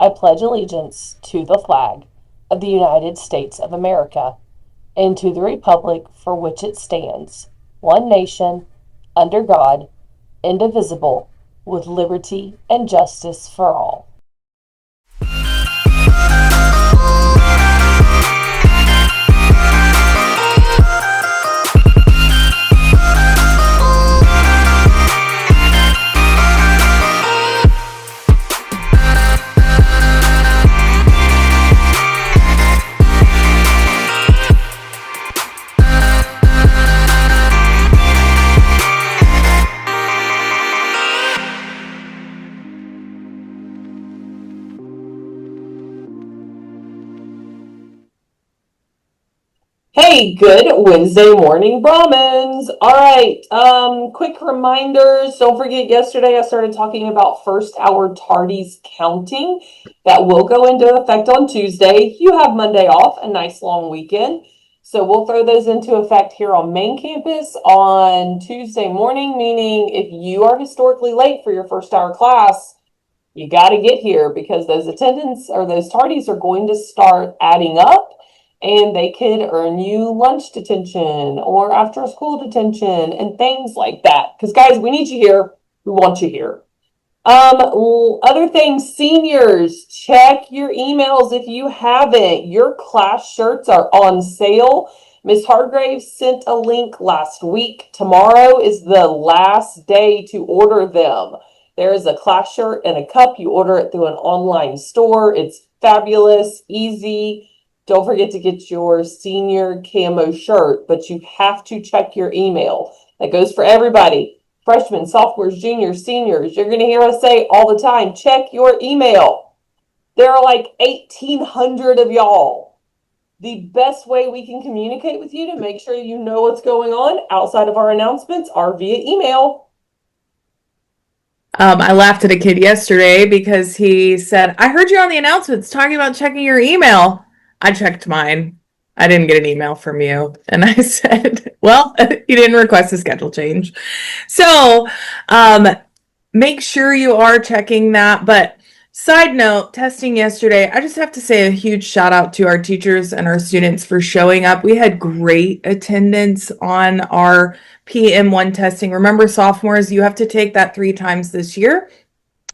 I pledge allegiance to the flag of the United States of America and to the republic for which it stands, one nation, under God, indivisible, with liberty and justice for all. Hey, good Wednesday morning, Brahmins. All right, quick reminders. Don't forget, yesterday I started talking about first hour tardies counting. That will go into effect on Tuesday. You have Monday off, a nice long weekend. So we'll throw those into effect here on main campus on Tuesday morning, meaning if you are historically late for your first hour class, you got to get here because those attendance or those tardies are going to start adding up and they could earn you lunch detention or after school detention and things like that. Because guys, we need you here. We want you here. Other things, seniors, check your emails if you haven't. Your class shirts are on sale. Miss Hargraves sent a link last week. Tomorrow is the last day to order them. There is a class shirt and a cup. You order it through an online store. It's fabulous, easy. Don't forget to get your senior camo shirt, but you have to check your email. That goes for everybody. Freshmen, sophomores, juniors, seniors. You're going to hear us say all the time, check your email. There are like 1,800 of y'all. The best way we can communicate with you to make sure you know what's going on outside of our announcements are via email. I laughed at a kid yesterday because he said, I heard you on the announcements talking about checking your email. I checked mine. I didn't get an email from you. And I said, well, you didn't request a schedule change. So make sure you are checking that. But side note, testing yesterday, I just have to say a huge shout out to our teachers and our students for showing up. We had great attendance on our PM1 testing. Remember, sophomores, you have to take that 3 times this year.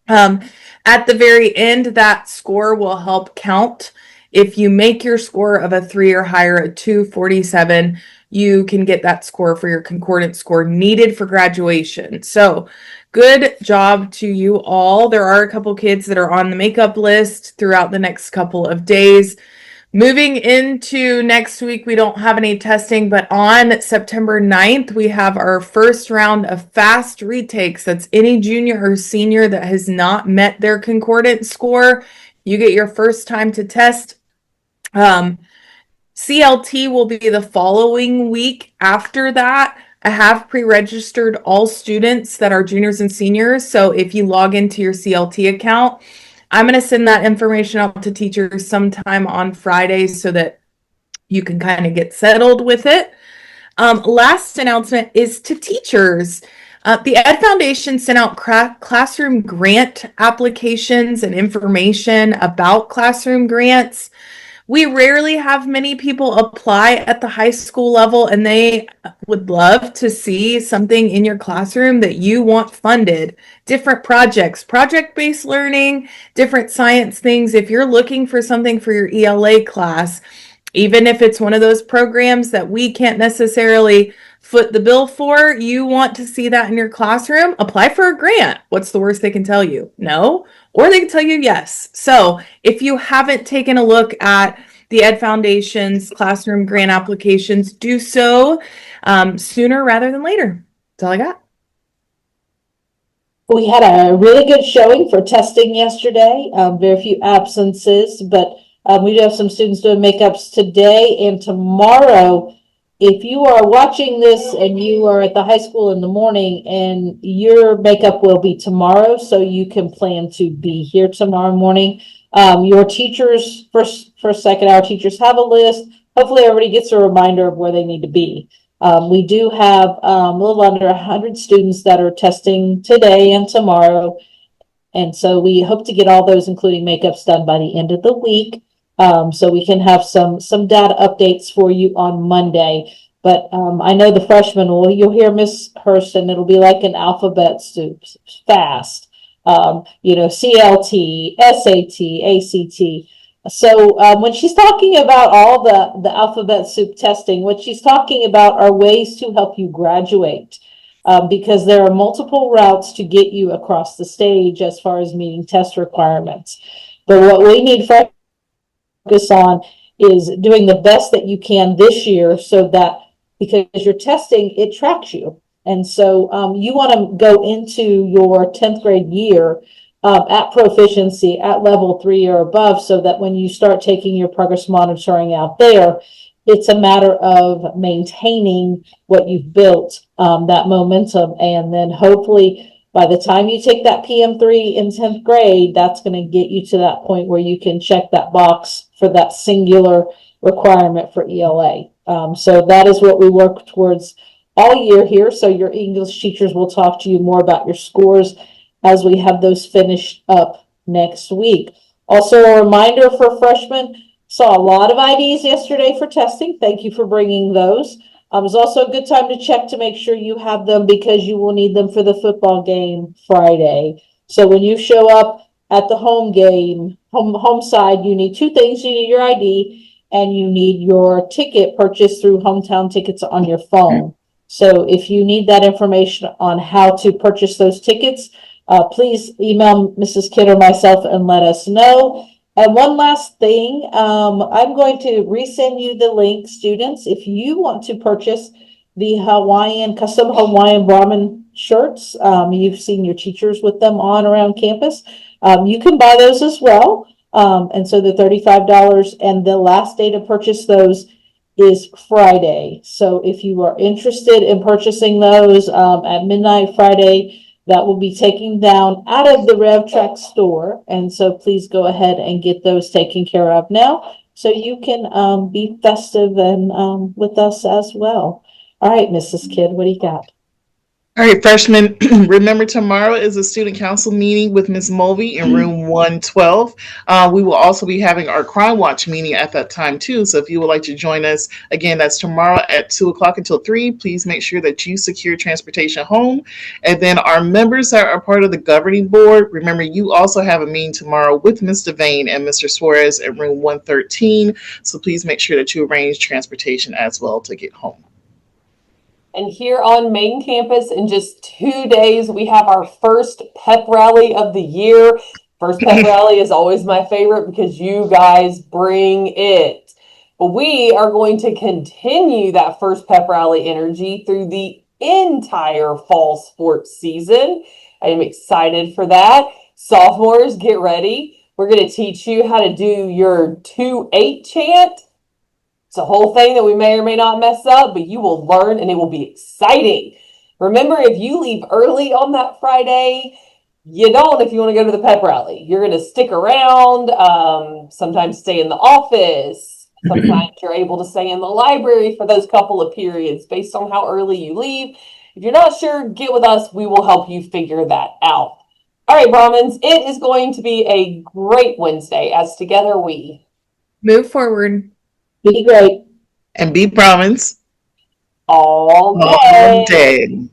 At the very end, that score will help count. If you make your score of a 3 or higher, a 247, you can get that score for your concordance score needed for graduation. So good job to you all. There are a couple kids that are on the makeup list throughout the next couple of days. Moving into next week, we don't have any testing, but on September 9th, we have our first round of fast retakes. That's any junior or senior that has not met their concordance score. You get your first time to test. CLT will be the following week after that. I have pre-registered all students that are juniors and seniors. So if you log into your CLT account, I'm going to send that information out to teachers sometime on Friday so that you can kind of get settled with it. Last announcement is to teachers. The Ed Foundation sent out classroom grant applications and information about classroom grants. We rarely have many people apply at the high school level, and they would love to see something in your classroom that you want funded. Different projects, project-based learning, different science things. If you're looking for something for your ELA class, even if it's one of those programs that we can't necessarily foot the bill for, you want to see that in your classroom, apply for a grant. What's the worst they can tell you? No, or they can tell you yes. So if you haven't taken a look at the Ed Foundation's classroom grant applications, do so sooner rather than later. That's all I got. We had a really good showing for testing yesterday. Very few absences, but we do have some students doing makeups today and tomorrow. If you are watching this and you are at the high school in the morning, and your makeup will be tomorrow, so you can plan to be here tomorrow morning. Your teachers, first, second hour teachers have a list. Hopefully everybody gets a reminder of where they need to be. We do have a little under 100 students that are testing today and tomorrow. And so we hope to get all those, including makeups, done by the end of the week. So we can have some data updates for you on Monday. But I know the freshmen you'll hear Miss Hurston, it'll be like an alphabet soup, fast. CLT, SAT, ACT. So when she's talking about all the alphabet soup testing, what she's talking about are ways to help you graduate. Because there are multiple routes to get you across the stage as far as meeting test requirements. But what we need focus on is doing the best that you can this year, so that because you're testing, it tracks you. And so you want to go into your 10th grade year at proficiency at level 3 or above, so that when you start taking your progress monitoring out there, it's a matter of maintaining what you've built, that momentum. And then hopefully by the time you take that PM3 in 10th grade, that's going to get you to that point where you can check that box for that singular requirement for ELA. So that is what we work towards all year here. So your English teachers will talk to you more about your scores as we have those finished up next week. Also, a reminder for freshmen, saw a lot of IDs yesterday for testing. Thank you for bringing those. It was also a good time to check to make sure you have them, because you will need them for the football game Friday. So when you show up at the home game, home side, you need two things. You need your ID and you need your ticket purchased through Hometown Tickets on your phone. So if you need that information on how to purchase those tickets, please email Mrs. Kidd or myself and let us know. And one last thing, I'm going to resend you the link, students. If you want to purchase the custom Hawaiian Brahmin shirts, you've seen your teachers with them on around campus. You can buy those as well. And so they're $35, and the last day to purchase those is Friday. So if you are interested in purchasing those at midnight Friday, that will be taken down out of the RevTrack store. And so please go ahead and get those taken care of now, so you can be festive and with us as well. All right, Mrs. Kidd, what do you got? All right, freshmen, remember tomorrow is a student council meeting with Ms. Mulvey in room 112. We will also be having our Crime Watch meeting at that time too. So if you would like to join us, again, that's tomorrow at 2 o'clock until 3. Please make sure that you secure transportation home. And then our members that are part of the governing board, remember you also have a meeting tomorrow with Mr. Vane and Mr. Suarez at room 113. So please make sure that you arrange transportation as well to get home. And here on main campus, in just 2 days, we have our first pep rally of the year. First pep rally is always my favorite because you guys bring it. But we are going to continue that first pep rally energy through the entire fall sports season. I am excited for that. Sophomores, get ready. We're going to teach you how to do your 2-8 chant. It's a whole thing that we may or may not mess up, but you will learn and it will be exciting. Remember, if you leave early on that Friday, you don't if you want to go to the pep rally. You're going to stick around, sometimes stay in the office. Sometimes you're able to stay in the library for those couple of periods based on how early you leave. If you're not sure, get with us. We will help you figure that out. All right, Brahmins, it is going to be a great Wednesday as together we move forward. Be great. And be Brahmins all day. all day.